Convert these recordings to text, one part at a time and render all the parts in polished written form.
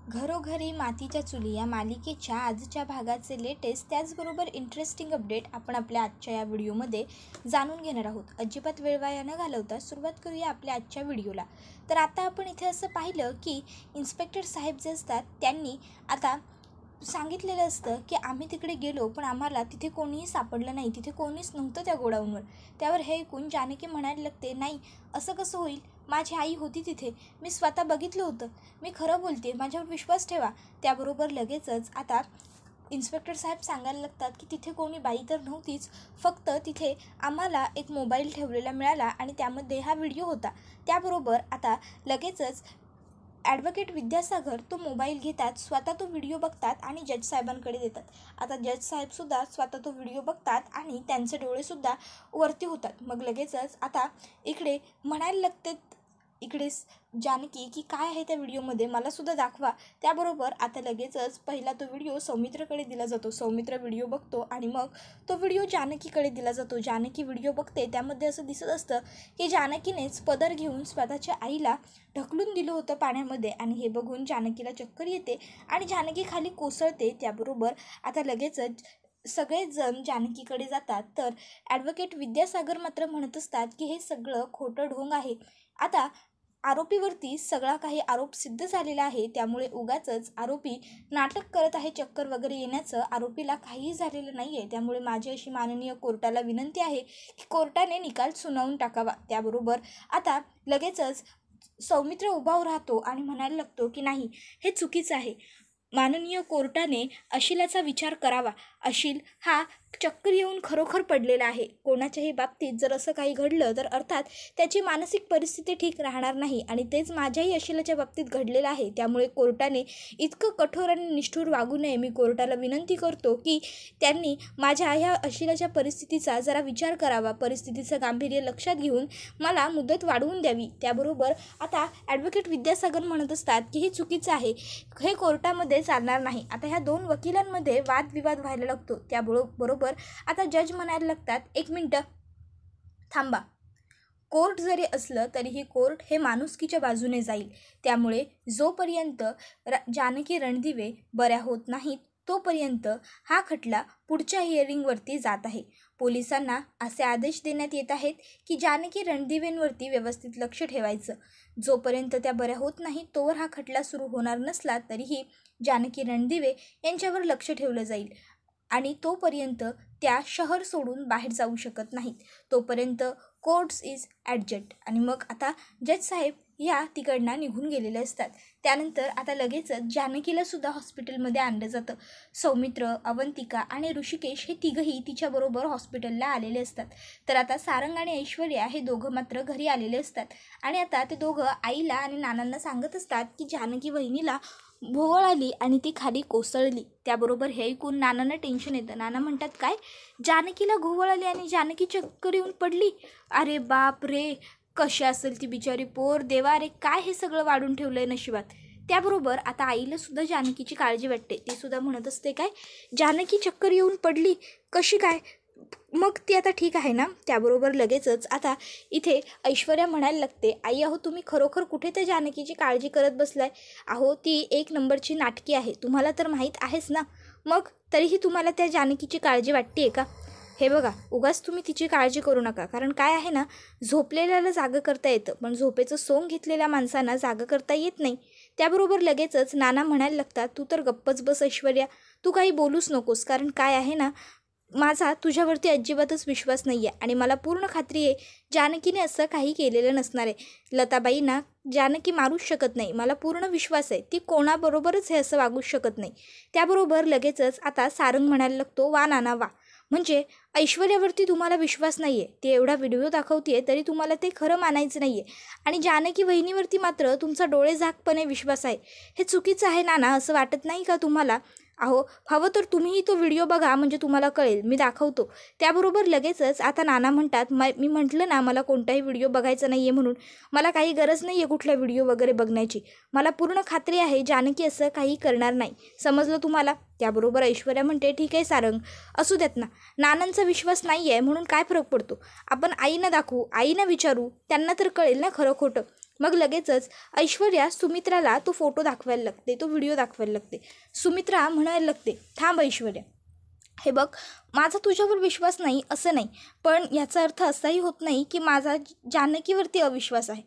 घरोघरी मातीच्या चुली या मालिकेच्या आजच्या भागाचे लेटेस्ट त्याचबरोबर इंटरेस्टिंग अपडेट आपण आपल्या आजच्या या व्हिडिओमध्ये जाणून घेणार आहोत. अजिबात वेळ वाया न घालवता सुरुवात करूया आपल्या आजच्या व्हिडिओला. तर आता आपण इथे असं पाहिलं की इन्स्पेक्टर साहेब जे असतात त्यांनी आता सांगितलेलं असतं की आम्ही तिकडे गेलो पण आम्हाला तिथे कोणीही सापडलं नाही, तिथे कोणीच नव्हतं त्या गोडाऊनवर. त्यावर हे ऐकून जानकी म्हणायला लागते, नाही असं कसं होईल, माझी आई होती तिथे, मी स्वतः बघितलं होतं, मी खरं बोलते, माझ्यावर विश्वास ठेवा. त्याबरोबर लगेचच आता इन्स्पेक्टर साहेब सांगायला लागतात की तिथे कोणी बाई तर नव्हतीच, फक्त तिथे आम्हाला एक मोबाईल ठेवलेला मिळाला आणि त्यामध्ये हा व्हिडिओ होता. त्याबरोबर आता लगेचच ॲडव्होकेट विद्यासागर तो मोबाईल घेतात, स्वतः तो व्हिडिओ बघतात आणि जज साहेबांकडे देतात. आता जज साहेबसुद्धा स्वतः तो व्हिडिओ बघतात आणि त्यांचे डोळेसुद्धा वरती होतात. मग लगेचच आता इकडे म्हणायला लागते इकडे जानकी की काय आहे त्या व्हिडिओमध्ये, मलासुद्धा दाखवा. त्याबरोबर आता लगेचच पहिला तो व्हिडिओ सौमित्रकडे दिला जातो. सौमित्र व्हिडिओ बघतो आणि मग तो व्हिडिओ जानकीकडे दिला जातो. जानकी व्हिडिओ बघते, त्यामध्ये असं दिसत असतं की जानकीनेच पदर घेऊन स्वतःच्या आईला ढकलून दिलं होतं पाण्यामध्ये आणि हे बघून जानकीला चक्कर येते आणि जानकी खाली कोसळते. त्याबरोबर आता लगेचच सगळेच जण जानकीकडे जातात. तर ॲडव्होकेट विद्यासागर मात्र म्हणत असतात की हे सगळं खोटं ढोंग आहे. आता आरोपीवरती सगळा काही आरोप सिद्ध झालेला आहे, त्यामुळे उगाचच आरोपी नाटक करत आहे, चक्कर वगैरे येण्याचं. आरोपीला काहीही झालेलं नाही आहे. त्यामुळे माझी अशी माननीय कोर्टाला विनंती आहे की कोर्टाने निकाल सुनावून टाकावा. त्याबरोबर आता लगेचच सौमित्र उभा राहतो आणि म्हणायला लागतो की नाही, हे चुकीचं आहे, माननीय कोर्टाने अशिलाचा विचार करावा. अशिल हा चक्कर येऊन खरोखर पडलेला आहे. कोणाच्याही बाबतीत जर असं काही घडलं तर अर्थात त्याची मानसिक परिस्थिती ठीक राहणार नाही आणि तेच माझ्याही अशिलाच्या बाबतीत घडलेलं आहे. त्यामुळे कोर्टाने इतकं कठोर आणि निष्ठुर वागू नये. मी कोर्टाला विनंती करतो की त्यांनी माझ्या ह्या अशिलाच्या परिस्थितीचा जरा विचार करावा, परिस्थितीचं गांभीर्य लक्षात घेऊन मला मुदत वाढवून द्यावी. त्याबरोबर आता ॲडव्होकेट विद्यासागर म्हणत असतात की हे चुकीचं आहे, हे कोर्टामध्ये चालणार नाही. आता ह्या दोन वकिलांमध्ये वादविवाद व्हायला लागतो. त्याबरोबर आता जज म्हणायला लागतात, एक मिनटं थांबा, कोर्ट जरी असलं तरीही कोर्ट हे माणुसकीच्या बाजूने जाईल. त्यामुळे जोपर्यंत जानकी रणदिवे बऱ्या होत नाहीत तोपर्यंत हा खटला पुढच्या हिअरिंगवरती जात आहे. पोलिसांना असे आदेश देण्यात येत आहेत की जानकी रणदिवेंवरती व्यवस्थित लक्ष ठेवायचं. जोपर्यंत त्या बऱ्या होत नाहीत तोवर हा खटला सुरू होणार नसला तरीही जानकी रणदिवे यांच्यावर लक्ष ठेवलं जाईल आणि तोपर्यंत त्या शहर सोडून बाहेर जाऊ शकत नाहीत. तोपर्यंत कोर्ट्स इज ॲडजस्ट. आणि मग आता जज साहेब ह्या तिकडनं निघून गेलेले असतात. त्यानंतर आता लगेचच जानकीलासुद्धा हॉस्पिटलमध्ये आणलं जातं. सौमित्र, अवंतिका आणि ऋषिकेश हे तिघंही तिच्याबरोबर हॉस्पिटलला आलेले असतात. तर आता सारंग आणि ऐश्वर्या हे दोघं मात्र घरी आलेले असतात आणि आता ते दोघं आईला आणि नानांना सांगत असतात की जानकी वहिनीला भोवळ आली आणि ती खाली कोसळली. त्याबरोबर हे ऐकून नानांना टेन्शन येतं. नाना म्हणतात, काय, जानकीला घोवळ आली आणि जानकी चक्कर येऊन पडली? अरे बाप रे, कशी असेल ती बिचारी पोर, देवा रे, काय हे सगळं वाढून ठेवलं आहे नशिबात. त्याबरोबर आता आईला सुद्धा जानकीची काळजी वाटते. ती सुद्धा म्हणत असते, काय, जानकी चक्कर येऊन पडली, कशी काय, मग ती आता ठीक आहे ना? त्याबरोबर लगेचच आता इथे ऐश्वर्या म्हणायला लागते, आई अहो तुम्ही खरोखर कुठे त्या जानकीची काळजी करत बसलाय? अहो ती एक नंबरची नाटकी आहे, तुम्हाला तर माहीत आहेच ना. मग तरीही तुम्हाला त्या जानकीची काळजी वाटते आहे का? हे बघा, उगाच तुम्ही तिची काळजी करू नका, कारण काय आहे ना, झोपलेल्याला जागं करता येतं पण झोपेचं सोंग घेतलेल्या माणसांना जागं करता येत नाही. त्याबरोबर लगेचच नाना म्हणायला लागतात, तू तर गप्पच बस ऐश्वर्या, तू काही बोलूच नकोस, कारण काय आहे ना, माझा तुझ्यावरती अजिबातच विश्वास नाही आहे आणि मला पूर्ण खात्री आहे जानकीने असं काही केलेलं नसणार आहे. लताबाईंना जानकी मारूच शकत नाही, मला पूर्ण विश्वास आहे, ती कोणाबरोबरच हे असं वागूच शकत नाही. त्याबरोबर लगेचच आता सारंग म्हणायला लागतो, वा नाना वा, म्हणजे ऐश्वर्यावरती तुम्हाला विश्वास नाही आहे, ती एवढा व्हिडिओ दाखवते तरी तुम्हाला ते खरं मानायचं नाही आहे आणि जानकी वहिनीवरती मात्र तुमचा डोळेझाकपणे विश्वास आहे. हे चुकीचं आहे नाना, असं वाटत नाही का तुम्हाला? अहो हवं तर तुम्हीही तो व्हिडिओ बघा, म्हणजे तुम्हाला कळेल, मी दाखवतो. त्याबरोबर लगेचच आता नाना म्हणतात, मी म्हटलं ना मला कोणताही व्हिडिओ बघायचा नाही आहे म्हणून, मला काही गरज नाही आहे कुठला व्हिडिओ वगैरे बघण्याची, मला पूर्ण खात्री आहे जानकी असं काही करणार नाही, समजलं तुम्हाला? त्याबरोबर ऐश्वर्या म्हणते, ठीक आहे सारंग, असू देत ना, नानांचा विश्वास नाही आहे म्हणून काय फरक पडतो, आपण आईनं दाखवू, आईनं विचारू, त्यांना तर कळेल ना खरं खोटं. मग लगेचच ऐश्वर्या सुमित्राला तो फोटो दाखवायला लागते, तो व्हिडिओ दाखवायला लागते. सुमित्रा म्हणायला लागते, थांब ऐश्वर्या, हे बघ, माझा तुझ्यावर विश्वास नाही असं नाही, पण याचा अर्थ असाही होत नाही की माझा जानकीवरती अविश्वास आहे.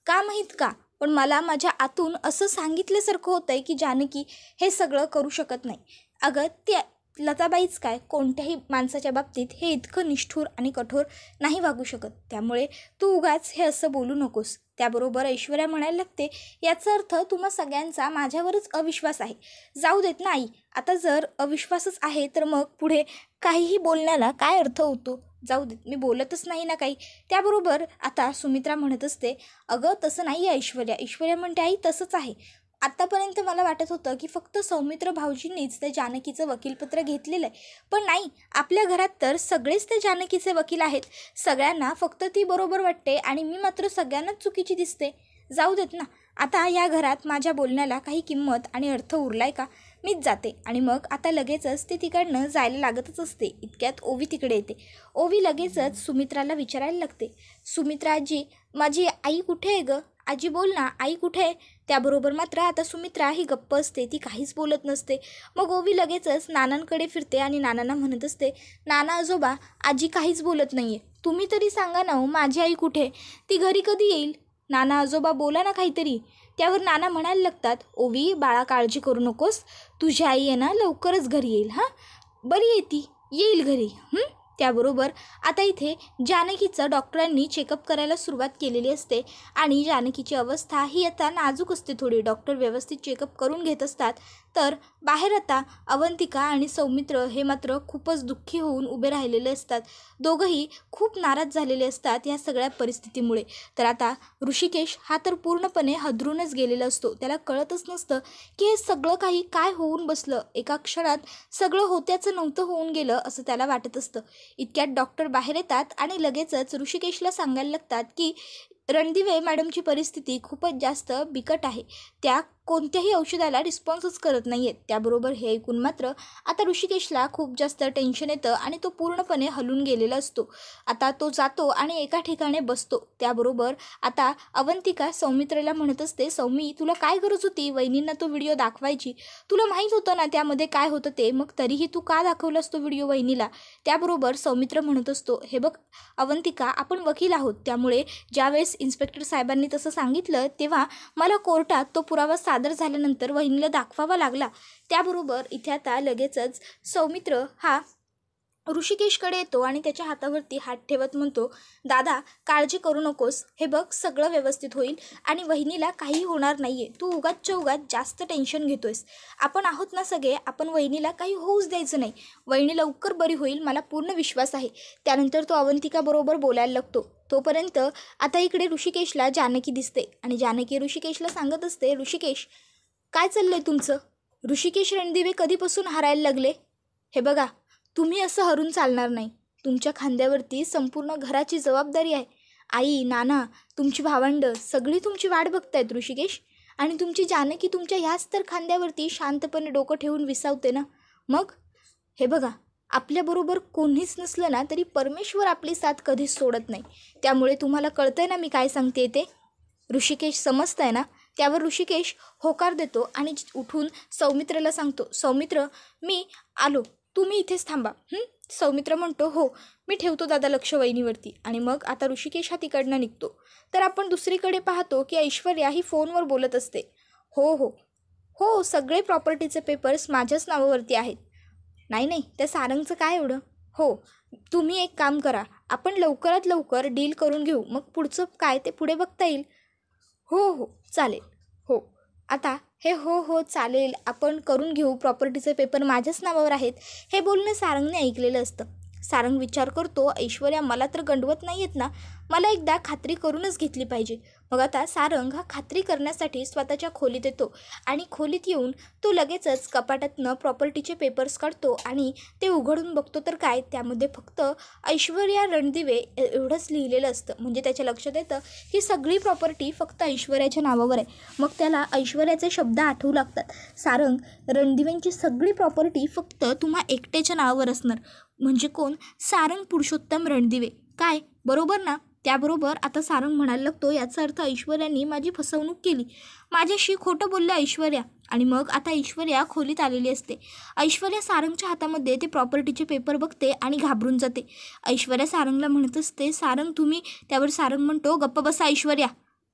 का माहीत का, पण मला माझ्या आतून असं सांगितल्यासारखं होतं आहे की जानकी हे सगळं करू शकत नाही. अगं त्या लताबाईच काय, कोणत्याही माणसाच्या बाबतीत हे इतकं निष्ठुर आणि कठोर नाही वागू शकत. त्यामुळे तू उगाच हे असं बोलू नकोस. त्याबरोबर ऐश्वर्या म्हणायला लागते, याचा अर्थ तुम्हा सगळ्यांचा माझ्यावरच अविश्वास आहे. जाऊ देत ना आई, आता जर अविश्वासच आहे तर मग पुढे काहीही बोलण्याला काय अर्थ होतो. जाऊ देत, मी बोलतच नाही ना काही. त्याबरोबर आता सुमित्रा म्हणत असते, अगं तसं नाही आहे ऐश्वर्या. ऐश्वर्या म्हणते, आई तसंच आहे. आत्तापर्यंत मला वाटत होतं की फक्त सौमित्र भाऊजींनीच त्या जानकीचं वकीलपत्र घेतलेलं आहे, पण नाही, आपल्या घरात तर सगळेच त्या जानकीचे वकील आहेत. सगळ्यांना फक्त ती बरोबर वाटते आणि मी मात्र सगळ्यांनाच चुकीची दिसते. जाऊ देत ना, आता या घरात माझ्या बोलण्याला काही किंमत आणि अर्थ उरलाय का. मीच जाते. आणि मग आता लगेचच ते तिकडनं जायला लागतच असते. इतक्यात ओवी तिकडे येते. ओवी लगेचच सुमित्राला विचारायला लागते, सुमित्रा आजी, माझी आई कुठे आहे गं? आजी बोल ना, आई कुठे आहे? त्याबरोबर मात्र आता सुमित्रा ही गप्प असते, ती काहीच बोलत नसते. मग ओवी लगेचच नानांकडे फिरते आणि नानांना म्हणत असते, नाना आजोबा, आजी काहीच बोलत नाही आहे, तुम्ही तरी सांगा ना हो, माझी आई कुठे? ती घरी कधी येईल? नाना आजोबा बोला ना काहीतरी. त्यावर नाना म्हणायला लागतात, ओवी बाळा, काळजी करू नकोस, तुझी आई आहे ना लवकरच घरी येईल. हां, बरी आहे, ती येईल घरी. त्याबरोबर आता इथे जानकीचं डॉक्टरांनी चेकअप करायला सुरुवात केलेली असते आणि जानकीची अवस्था ही आता नाजूक असते थोडी. डॉक्टर व्यवस्थित चेकअप करून घेत असतात. तर बाहेर आता अवंतिका आणि सौमित्र हे मात्र खूपच दुःखी होऊन उभे राहिलेले असतात. दोघंही खूप नाराज झालेले असतात या सगळ्या परिस्थितीमुळे. तर आता ऋषिकेश हा तर पूर्णपणे हादरूनच गेलेला असतो. त्याला कळतच नसतं की हे सगळं काही काय होऊन बसलं. एका क्षणात सगळं होत्याचं नव्हतं होऊन गेलं असं त्याला वाटत असतं. इतक्यात डॉक्टर बाहेर येतात आणि लगेचच ऋषिकेशला सांगायला लागतात की रणदिवे मॅडमची परिस्थिती खूपच जास्त बिकट आहे. त्या कोणत्याही औषधाला रिस्पॉन्सच करत नाही आहेत. त्याबरोबर हे ऐकून मात्र आता ऋषिकेशला खूप जास्त टेन्शन येतं आणि तो पूर्णपणे हलून गेलेला असतो. आता तो जातो आणि एका ठिकाणी बसतो. त्याबरोबर आता अवंतिका सौमित्रेला म्हणत असते, सौमी, तुला काय गरज होती वहिनींना तो व्हिडिओ दाखवायची? तुला माहीत होतं ना त्यामध्ये काय होतं ते, मग तरीही तू का दाखवलास तो व्हिडिओ वहिनीला? त्याबरोबर सौमित्र म्हणत असतो, हे बघ अवंतिका, आपण वकील आहोत, त्यामुळे ज्यावेळेस इन्स्पेक्टर साहेबांनी तसं सांगितलं तेव्हा मला कोर्टात तो पुरावा सादर झाल्यानंतर वहिनीला दाखवावा लागला. त्याबरोबर इथे आता लगेचच सौमित्र हा ऋषिकेशकडे येतो आणि त्याच्या हातावरती हात ठेवत म्हणतो, दादा काळजी करू नकोस, हे बघ सगळं व्यवस्थित होईल आणि वहिनीला काही होणार नाही आहे. तू उगाचच्या उगाच जास्त टेन्शन घेतोयस. आपण आहोत ना सगळे, आपण वहिनीला काही होऊच द्यायचं नाही. वहिनी लवकर बरी होईल, मला पूर्ण विश्वास आहे. त्यानंतर तो अवंतिकाबरोबर बोलायला लागतो. तोपर्यंत आता इकडे ऋषिकेशला जानकी दिसते आणि जानकी ऋषिकेशला सांगत असते, ऋषिकेश काय चाललंय तुमचं? ऋषिकेश रणदिवे कधीपासून हारायला लागले? हे बघा, तुम्ही असं हरून चालणार नाही. तुमच्या खांद्यावरती संपूर्ण घराची जबाबदारी आहे. आई, नाना, तुमची भावंडं सगळी तुमची वाट बघतायत ऋषिकेश. आणि तुमची जानकी तुमच्या ह्याच तर खांद्यावरती शांतपणे डोकं ठेवून विसावते ना. मग हे बघा, आपल्याबरोबर कोणीच नसलं ना तरी परमेश्वर आपली साथ कधीच सोडत नाही. त्यामुळे तुम्हाला कळतंय ना मी काय सांगते ते? ऋषिकेश समजतंय ना? त्यावर ऋषिकेश होकार देतो आणि उठून सौमित्रला सांगतो, सौमित्र मी आलो, तुम्ही इथेच थांबा. सौमित्र म्हणतो, हो मी ठेवतो दादा लक्ष वहिनीवरती. आणि मग आता ऋषिकेश हा तिकडनं निघतो. तर आपण दुसरीकडे पाहतो की ऐश्वर्या ही फोनवर बोलत असते. हो हो हो, सगळे प्रॉपर्टीचे पेपर्स माझ्याच नावावरती आहेत. नाही, त्या सारंगचं काय एवढं? हो, तुम्ही एक काम करा, आपण लवकरात लवकर डील करून घेऊ, मग पुढचं काय ते पुढे बघता येईल. हो चालेल. हो, आता हे हो चालेल आपण करून घेऊ, प्रॉपर्टीचे पेपर माझ्याच नावावर आहेत, हे बोलणं सारंगने ऐकलेलं असतं. सारंग विचार करतो, ऐश्वर्या मला तर गंडवत नाही आहेत ना, मला एकदा खात्री करूनच घेतली पाहिजे. मग आता सारंग हा खात्री करण्यासाठी स्वतःच्या खोलीत येतो आणि खोलीत येऊन तो लगेचच कपाटातनं प्रॉपर्टीचे पेपर्स काढतो आणि ते उघडून बघतो. तर काय, त्यामध्ये फक्त ऐश्वर्या रणदिवे एवढंच लिहिलेलं असतं. म्हणजे त्याच्या लक्षात येतं की सगळी प्रॉपर्टी फक्त ऐश्वर्याच्या नावावर आहे. मग त्याला ऐश्वर्याचे शब्द आठवू लागतात. सारंग, रणदिवेंची सगळी प्रॉपर्टी फक्त तुम्हा एकट्याच्या नावावर असणार. म्हणजे कोण? सारंग पुरुषोत्तम रणदिवे. काय, बरोबर ना? त्याबरोबर आता सारंग म्हणायला लागतो, याचा अर्थ ऐश्वर्याने माझी फसवणूक केली, माझ्याशी खोटं बोलले ऐश्वर्या. आणि मग आता ऐश्वर्या खोलीत आलेली असते. ऐश्वर्या सारंगच्या हातामध्ये ते प्रॉपर्टीचे पेपर बघते आणि घाबरून जाते. ऐश्वर्या सारंगला म्हणत असते, सारंग तुम्ही. त्यावर सारंग म्हणतो, गप्प बसा ऐश्वर्या,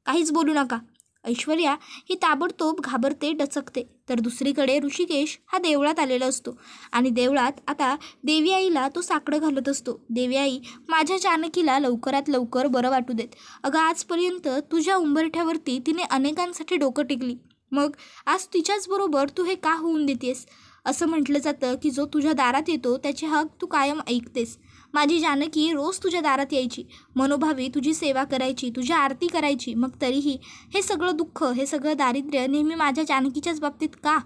काहीच बोलू नका. ऐश्वर्या ही ताबडतोब घाबरते, डचकते. तर दुसरीकडे ऋषिकेश हा देवळात आलेला असतो आणि देवळात आता देवी आईला तो साकडं घालत असतो. देवी आई, माझ्या जानकीला लवकरात लवकर बरं वाटू देत. अगं आजपर्यंत तुझ्या उंबरठ्यावरती तिने अनेकांसाठी डोकं टेकली, मग आज तिच्याचबरोबर तू हे का होऊन देतेस? असं म्हटलं जातं की जो तुझ्या दारात येतो त्याचे हक तू कायम ऐकतेस. माझी जानकी रोज तुझ्या दारात यायची, मनोभावी तुझी सेवा करायची, तुझी आरती करायची, मग तरीही हे सगळं दुःख, हे सगळं दारिद्र्य नेहमी माझ्या जानकीच्याच बाबतीत का?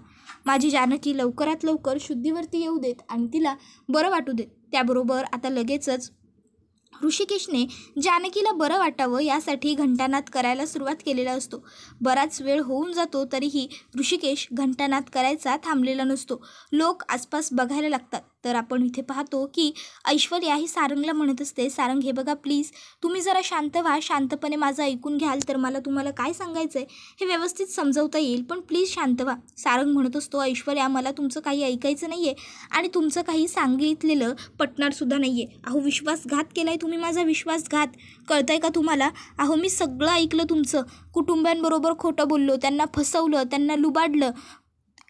माझी जानकी लवकरात लवकर शुद्धीवरती येऊ देत आणि तिला बरं वाटू देत. त्याबरोबर आता लगेचच ऋषिकेशने जानकीला बरं वाटावं यासाठी घंटानाद करायला सुरुवात केलेला असतो. बराच वेळ होऊन जातो तरीही ऋषिकेश घंटानाद करायचा थांबलेला नसतो. लोक आसपास बघायला लागतात. तर आपण इथे पाहतो की ऐश्वर्या ही सारंगला म्हणत असते, सारंग हे बघा प्लीज, तुम्ही जरा शांत व्हा, शांतपणे माझं ऐकून घ्याल तर मला तुम्हाला काय सांगायचं आहे हे व्यवस्थित समजवता येईल, पण प्लीज शांत व्हा. सारंग म्हणत असतो, ऐश्वर्या मला तुमचं काही ऐकायचं नाही आहे आणि तुमचं काही सांगितलेलं पटणारसुद्धा नाही आहे. अहो विश्वासघात केला आहे तुम्ही, माझा विश्वासघात, कळतं आहे का तुम्हाला? अहो मी सगळं ऐकलं तुमचं, कुटुंबांबरोबर खोटं बोललो, त्यांना फसवलं, त्यांना लुबाडलं.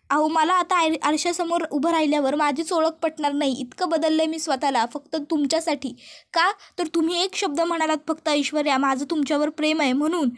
अहो मला आता आरशासमोर उभं राहिल्यावर माझीच ओळख पटणार नाही, इतकं बदललं आहे मी स्वतःला फक्त तुमच्यासाठी. का तर तुम्ही एक शब्द म्हणालात फक्त, ऐश्वर्या माझं तुमच्यावर प्रेम आहे म्हणून.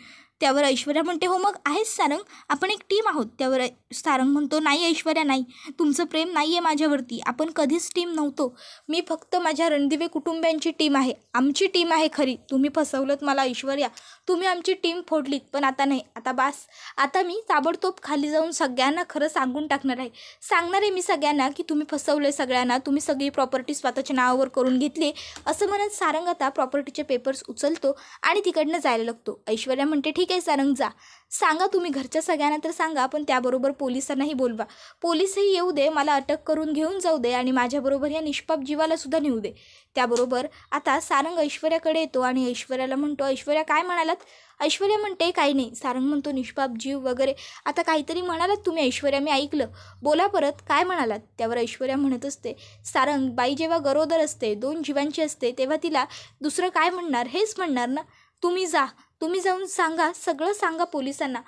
त्यावर ऐश्वर्या म्हणते, हो मग आहेच सारंग, आपण एक टीम आहोत. त्यावर सारंग म्हणतो, नाही ऐश्वर्या नाही, तुमचं प्रेम नाही आहे माझ्यावरती, आपण कधीच टीम नव्हतो. मी फक्त माझ्या रणदिवे कुटुंबियांची टीम आहे, आमची टीम आहे खरी. तुम्ही फसवलंत मला ऐश्वर्या, तुम्ही आमची टीम फोडलीत, पण आता नाही, आता बास. आता मी ताबडतोब खाली जाऊन सगळ्यांना खरं सांगून टाकणार आहे मी सगळ्यांना की तुम्ही फसवले सगळ्यांना, तुम्ही सगळी प्रॉपर्टी स्वतःच्या नावावर करून घेतली. असं म्हणत सारंग आता प्रॉपर्टीचे पेपर्स उचलतो आणि तिकडनं जायला लागतो. ऐश्वर्या म्हणते, ठीक आहे सारंग जा, सांगा तुम्ही घरच्या सगळ्यांना तर सांगा, पण त्याबरोबर पोलिसांनाही बोलवा, पोलिसही येऊ दे, मला अटक करून घेऊन जाऊ दे आणि माझ्याबरोबर या निष्पाप जीवाला सुद्धा नेऊ दे. त्याबरोबर आता सारंग ऐश्वर्याकडे येतो आणि ऐश्वर्याला म्हणतो, ऐश्वर्या काय म्हणालात? ऐश्वर्या म्हणते, काही नाही. सारंग म्हणतो, निष्पाप जीव वगैरे आता काहीतरी म्हणालात तुम्ही ऐश्वर्या, मी ऐकलं, बोला परत, काय म्हणालात? त्यावर ऐश्वर्या म्हणत असते, सारंग बाई जेव्हा गरोदर असते, 2 जीवांची असते, तेव्हा तिला दुसरं काय म्हणणार, हेच म्हणणार ना. तुम्ही जाऊन सांगा, सगळं सांगा पोलिसांना.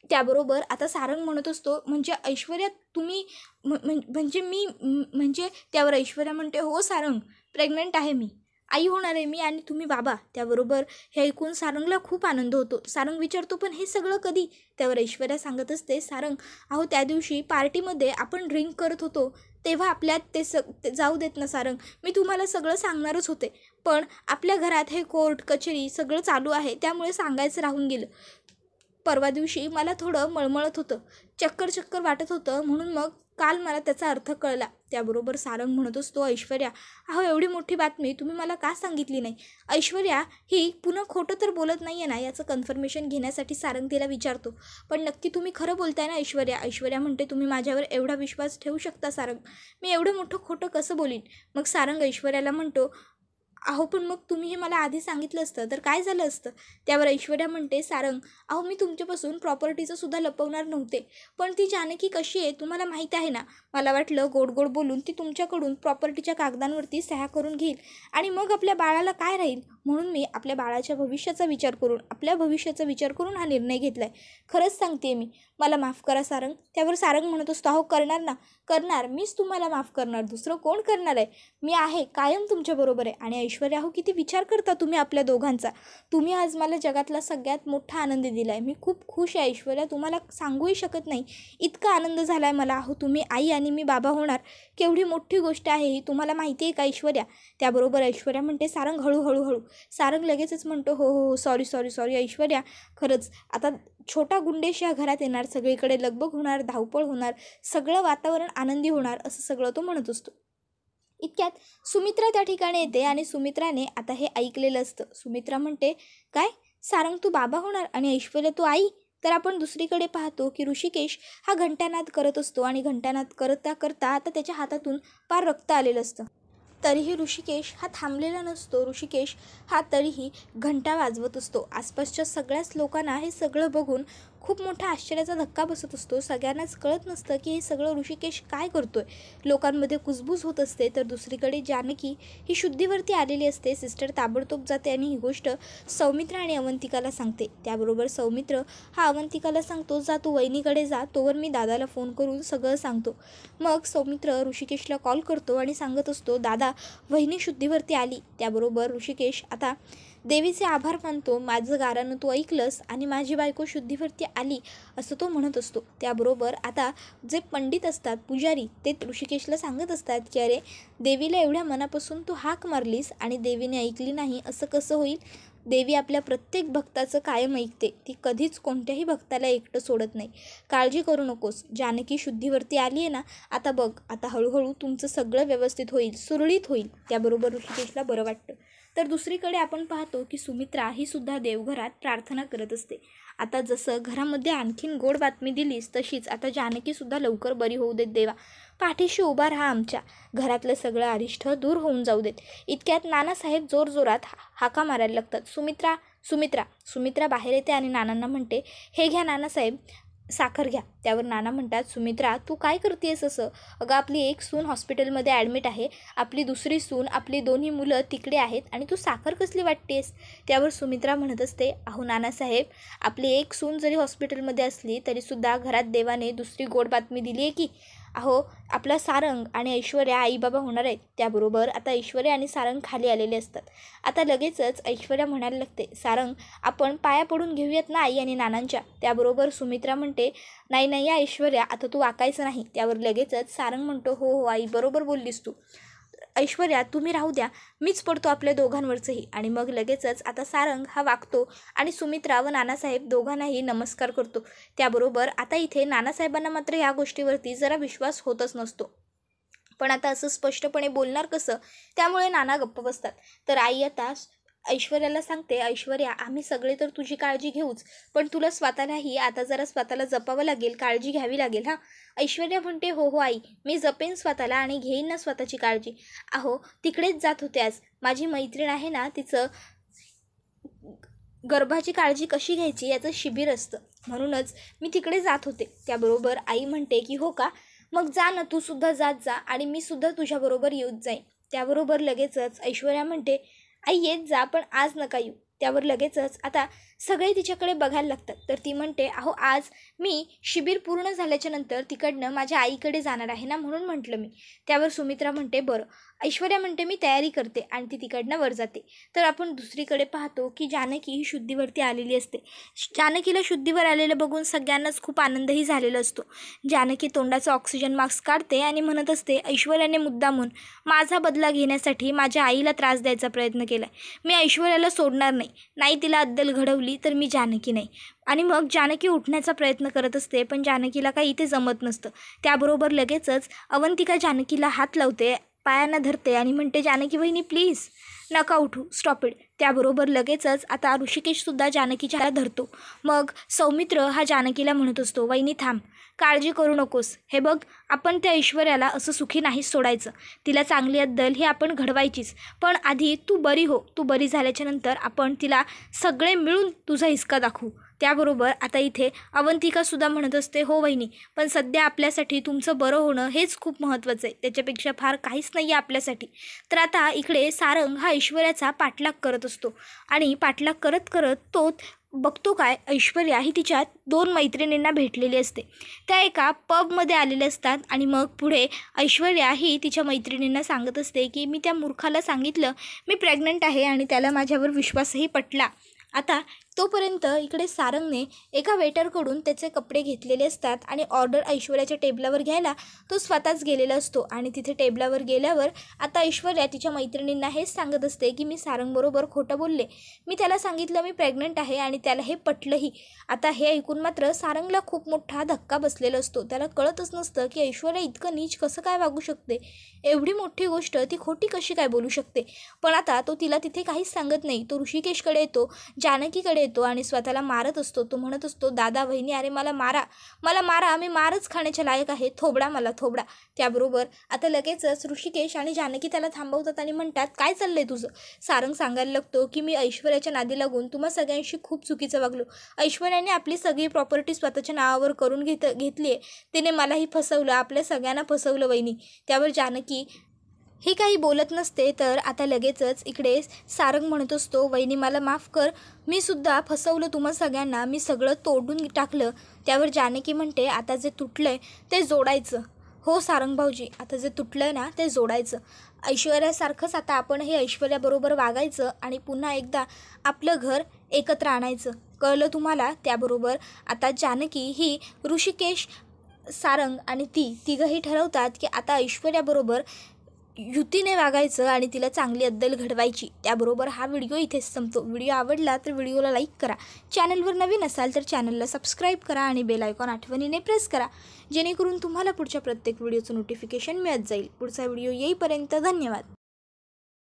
त्याबरोबर आता सारंग म्हणत असतो, म्हणजे ऐश्वर्या तुम्ही म्हणजे मी म्हणजे. त्यावर ऐश्वर्या म्हणते, हो सारंग, प्रेग्नंट आहे मी, आई होणार आहे मी आणि तुम्ही बाबा. त्याबरोबर हे ऐकून सारंगला खूप आनंद होतो. सारंग विचारतो, पण हे सगळं कधी? त्यावर ऐश्वर्या सांगत असते, सारंग अहो त्या दिवशी पार्टीमध्ये आपण ड्रिंक करत होतो तेव्हा आपल्यात ते जाऊ देत ना सारंग, मी तुम्हाला सगळं सांगणारच होते, पण आपल्या घरात हे कोर्ट कचेरी सगळं चालू आहे त्यामुळे सांगायचं राहून गेलं. परवा दिवशी मला थोडं मळमळत होतं, चक्कर वाटत होतं, म्हणून मग काल मला त्याचा अर्थ कळला. त्याबरोबर सारंग म्हणत असतो, ऐश्वर्या अहो एवढी मोठी बातमी तुम्ही मला का सांगितली नाही? ऐश्वर्या ही पुन्हा खोटं तर बोलत नाही आहे ना, याचं कन्फर्मेशन घेण्यासाठी सारंग तिला विचारतो, पण नक्की तुम्ही खरं बोलताय ना ऐश्वर्या? ऐश्वर्या म्हणते, तुम्ही माझ्यावर एवढा विश्वास ठेवू शकता सारंग, मी एवढं मोठं खोटं कसं बोलीन? मग सारंग ऐश्वर्याला म्हणतो, अहो पण मग तुम्ही हे मला आधी सांगितलं असतं तर काय झालं असतं? त्यावर ऐश्वर्या म्हणते, सारंग अहो मी तुमच्यापासून प्रॉपर्टीचं सुद्धा लपवणार नव्हते, पण ती जानकी कशी आहे तुम्हाला माहीत आहे ना, मला वाटलं गोड गोड बोलून ती तुमच्याकडून प्रॉपर्टीच्या कागदांवरती सह्या करून घेईल आणि मग आपल्या बाळाला काय राहील, म्हणून मी आपल्या बाळाच्या भविष्याचा विचार करून हा निर्णय घेतला आहे. खरंच सांगते मी, मला माफ करा सारंग. त्यावर सारंग म्हणत असतो, अहो करणार ना, करणार, मीच तुम्हाला माफ करणार, दुसरं कोण करणार आहे? मी आहे कायम तुमच्याबरोबर आहे. आणि ऐश्वर्या हो किती विचार करता तुम्ही आपल्या दोघांचा, तुम्ही आज मला जगातला सगळ्यात मोठा आनंद दिला आहे, मी खूप खुश आहे ऐश्वर्या, तुम्हाला सांगूही शकत नाही इतका आनंद झाला आहे मला. अहो तुम्ही आई आणि मी बाबा होणार, केवढी मोठी गोष्ट आहे ही, तुम्हाला माहिती आहे का ऐश्वर्या? त्याबरोबर ऐश्वर्या म्हणते, सारंग हळू. सारंग लगेचच म्हणतो, हो सॉरी ऐश्वर्या, खरंच आता छोटा गुंडेश या घरात येणार, सगळीकडे लगबग होणार, धावपळ होणार, सगळं वातावरण आनंदी होणार, असं सगळं तो म्हणत असतो. इतक्यात सुमित्रा त्या ठिकाणी येते आणि सुमित्राने आता हे ऐकलेलं असतं. सुमित्रा म्हणते, काय सारंग तू बाबा होणार आणि ऐश्वर्या तू आई? तर आपण दुसरीकडे पाहतो की ऋषिकेश हा घंटानाद करत असतो आणि घंटानाद करता आता त्याच्या हातातून पार रक्त आलेलं असतं. तरीही ऋषिकेश हा थांबलेला नसतो. ऋषिकेश हा तरीही घंटा वाजवत असतो. आसपासच्या सगळ्याच लोकांना हे सगळं बघून खूप मोठा आश्चर्याचा धक्का बसत असतो. सगळ्यांनाच कळत नसतं की हे सगळं ऋषिकेश काय करतोय. लोकांमध्ये कुजबूज होत असते. तर दुसरीकडे जानकी ही शुद्धीवरती आलेली असते. सिस्टर ताबडतोब जाते आणि ही गोष्ट सौमित्र आणि अवंतिकाला सांगते. त्याबरोबर सौमित्र हा अवंतिकाला सांगतो, जा तू वहिनीकडे जा, तोवर मी दादाला फोन करून सगळं सांगतो. मग सौमित्र ऋषिकेशला कॉल करतो आणि सांगत असतो, दादा वहिनी शुद्धीवरती आली. त्याबरोबर ऋषिकेश आता देवीचे आभार मानतो. माझं गारानं तू ऐकलंस आणि माझी बायको शुद्धीवरती आली असं तो म्हणत असतो. त्याबरोबर आता जे पंडित असतात, पुजारी, ते ऋषिकेशला सांगत असतात की अरे देवीला एवढ्या मनापासून तू हाक मारलीस आणि देवीने ऐकली नाही असं कसं होईल. देवी आपल्या प्रत्येक भक्ताचं कायम ऐकते. ती कधीच कोणत्याही भक्ताला एकटं सोडत नाही. काळजी करू नकोस. जानकी शुद्धीवरती आली आहे ना, आता बघ, आता हळूहळू तुमचं सगळं व्यवस्थित होईल, सुरळीत होईल. त्याबरोबर ऋषिकेशला बरं वाटतं. तर दुसरीकडे आपण पाहतो की सुमित्रा ही सुद्धा देवघरात प्रार्थना करत असते. आता जसं घरामध्ये आणखीन गोड बातमी दिलीस तशीच आता जानकीसुद्धा लवकर बरी होऊ देत देवा. पाठीशी उभा राहा आमच्या. घरातलं सगळं अरिष्ट दूर होऊन जाऊ देत. इतक्यात नानासाहेब जोरजोरात हाका मारायला लागतात. सुमित्रा सुमित्रा सुमित्रा बाहेर येते आणि नानांना म्हणते, हे घ्या नानासाहेब, साखर घ्या. त्यावर नाना म्हणतात, सुमित्रा तू काय करतेस असं. अगं आपली एक सून हॉस्पिटलमध्ये ॲडमिट आहे, आपली दुसरी सून, आपली दोन्ही मुलं तिकडे आहेत आणि तू साखर कसली वाटतेस. त्यावर सुमित्रा म्हणत असते, अहो नानासाहेब, आपली एक सून जरी हॉस्पिटलमध्ये असली तरीसुद्धा घरात देवाने दुसरी गोड बातमी दिली आहे की. अहो आपला सारंग आणि ऐश्वर्या आईबाबा होणार आहेत. त्याबरोबर आता ऐश्वर्या आणि सारंग खाली आलेले असतात. आता लगेचच ऐश्वर्या म्हणायला लागते, सारंग आपण पाया पडून घेऊयात ना आई आणि नानांच्या. त्याबरोबर सुमित्रा म्हणते, नाही नाही या ऐश्वर्या, आता तू वाकायचं नाही. त्यावर लगेचच सारंग म्हणतो, हो हो आई, बरोबर बोललीस तू. ऐश्वर्या तुम्ही राहू द्या, मीच पडतो आपल्या दोघांवरचंही. आणि मग लगेचच आता सारंग हा वागतो आणि सुमित्रा व नानासाहेब दोघांनाही नमस्कार करतो. त्याबरोबर आता इथे नानासाहेबांना मात्र ह्या गोष्टीवरती जरा विश्वास होतच नसतो. पण आता असं स्पष्टपणे बोलणार कसं, त्यामुळे नाना गप्प बसतात. तर आई आता ऐश्वर्याला सांगते, ऐश्वर्या आम्ही सगळे तर तुझी काळजी घेऊच, पण तुला स्वतःलाही आता जरा स्वतःला जपावं लागेल, काळजी घ्यावी लागेल हां. ऐश्वर्या म्हणते, हो हो आई, मी जपेन स्वतःला आणि घेईन ना स्वतःची काळजी. अहो तिकडेच जात होते आज, माझी मैत्रीण आहे ना, तिचं गर्भाची काळजी कशी घ्यायची याचं शिबिर असतं, म्हणूनच मी तिकडे जात होते. त्याबरोबर आई म्हणते की हो का, मग जा ना, तू सुद्धा जात जा आणि मी सुद्धा तुझ्याबरोबर येऊच जाईन. त्याबरोबर लगेचच ऐश्वर्या म्हणते, आई येत जा, पण आज नका येऊ. त्यावर लगेचच आता सगळे तिच्याकडे बघायला लागतात. तर ती म्हणते, अहो आज मी शिबिर पूर्ण झाल्याच्या नंतर तिकडनं माझ्या आईकडे जाणार आहे ना, म्हणून म्हटलं मी. त्यावर सुमित्रा म्हणते, बरं. ऐश्वर्या म्हणते, मी तयारी करते आणि ती तिकडनं वर जाते. तर आपण दुसरीकडे पाहतो की जानकी ही शुद्धीवरती आलेली असते. जानकीला शुद्धीवर आलेलं बघून सगळ्यांनाच खूप आनंदही झालेला असतो. जानकी तोंडाचा ऑक्सिजन मास्क काढते आणि म्हणत असते, ऐश्वर्याने मुद्दामून माझा बदला घेण्यासाठी माझ्या आईला त्रास द्यायचा प्रयत्न केला. मी ऐश्वर्याला सोडणार नाही तिला अद्दल घडवली तर मी जानकी नाही. आणि मग जानकी उठण्याचा प्रयत्न करत असते, पण जानकीला काही इथे जमत नसतं. त्याबरोबर लगेचच अवंतिका जानकीला हात लावते, पायांना धरते आणि म्हणते, जानकी वहिनी प्लीज नका उठू, स्टॉप इट. त्याबरोबर लगेचच आता ऋषिकेशसुद्धा जानकीच्या हात धरतो. मग सौमित्र हा जानकीला म्हणत असतो, वहिनी थांब, काळजी करू नकोस. हे बघ, आपण त्या ऐश्वर्याला असं सुखी नाहीच सोडायचं. तिला चांगली अद्दल ही आपण घडवायचीच. पण आधी तू बरी हो. तू बरी झाल्याच्या नंतर आपण तिला सगळे मिळून तुझा हिसका दाखवू. त्याबरोबर आता इथे अवंतिकासुद्धा म्हणत असते, हो वहिनी, पण सध्या आपल्यासाठी तुमचं बरं होणं हेच खूप महत्त्वाचं आहे. त्याच्यापेक्षा फार काहीच नाही आहे आपल्यासाठी. तर आता इकडे सारंग हा ऐश्वर्याचा पाठलाग करत असतो आणि पाठलाग करत करत तो बघतो काय, ऐश्वर्या ही तिच्या 2 मैत्रिणींना भेटलेली असते. त्या एका पबमध्ये आलेल्या असतात आणि मग पुढे ऐश्वर्या ही तिच्या मैत्रिणींना सांगत असते की मी त्या मूर्खाला सांगितलं मी प्रेग्नंट आहे आणि त्याला माझ्यावर विश्वासही पटला. आता तोपर्यंत इकडे सारंगने एका वेटरकडून त्याचे कपडे घेतलेले असतात आणि ऑर्डर ऐश्वर्याच्या टेबलावर घ्यायला तो स्वतःच गेलेला असतो. आणि तिथे टेबलावर गेल्यावर आता ऐश्वर्या तिच्या मैत्रिणींना हेच सांगत असते की मी सारंगबरोबर खोटं बोलले, मी त्याला सांगितलं मी प्रेग्नंट आहे आणि त्याला हे पटलंही. आता हे ऐकून मात्र सारंगला खूप मोठा धक्का बसलेला असतो. त्याला कळतच नसतं की ऐश्वर्या इतकं नीच कसं काय वागू शकते, एवढी मोठी गोष्ट ती खोटी कशी काय बोलू शकते. पण आता तो तिला तिथे काहीच सांगत नाही. तो ऋषिकेशकडे येतो, जानकीकडे येतो आणि स्वतःला मारत असतो. तो म्हणत असतो, दादा वहिनी अरे मला मारा, मी मारच खाण्याच्या लायक आहे, थोबडा मला थोबडा. त्याबरोबर आता लगेचच ऋषिकेश आणि जानकी त्याला थांबवतात आणि म्हणतात, काय चाललंय तुझं? सारंग सांगायला लागतो की मी ऐश्वर्याच्या नादी लागून तुम्हा सगळ्यांशी खूप चुकीचं वागलो. ऐश्वर्याने आपली सगळी प्रॉपर्टी स्वतःच्या नावावर करून घेतली आहे. तिने मलाही फसवलं, आपल्या सगळ्यांना फसवलं वहिनी. त्यावर जानकी ही काही बोलत नसते. तर आता लगेचच इकडे सारंग म्हणत असतो, वहिनी मला माफ कर, मी सुद्धा फसवलं तुम्हा सगळ्यांना, मी सगळं तोडून टाकलं. त्यावर जानकी म्हणते, आता जे तुटलंय ते जोडायचं. हो सारंग भाऊजी, आता जे तुटलंय ना ते जोडायचं. ऐश्वर्यासारखंच आता आपण हे ऐश्वर्याबरोबर वागायचं आणि पुन्हा एकदा आपलं घर एकत्र आणायचं. कळलं तुम्हाला? त्याबरोबर आता जानकी ही ऋषिकेश, सारंग आणि ती तिघंही ठरवतात की आता ऐश्वर्याबरोबर युतीने वागायचं आणि तिला चांगली अद्दल घडवायची. त्याबरोबर हा व्हिडिओ इथेच संपतो. व्हिडिओ आवडला तर व्हिडिओला लाईक करा. चॅनलवर नवीन असाल तर चॅनलला सबस्क्राईब करा आणि बेल आयकॉन आठवणीने प्रेस करा, जेणेकरून तुम्हाला पुढच्या प्रत्येक व्हिडिओचं नोटिफिकेशन मिळत जाईल. पुढचा व्हिडिओ येईपर्यंत धन्यवाद.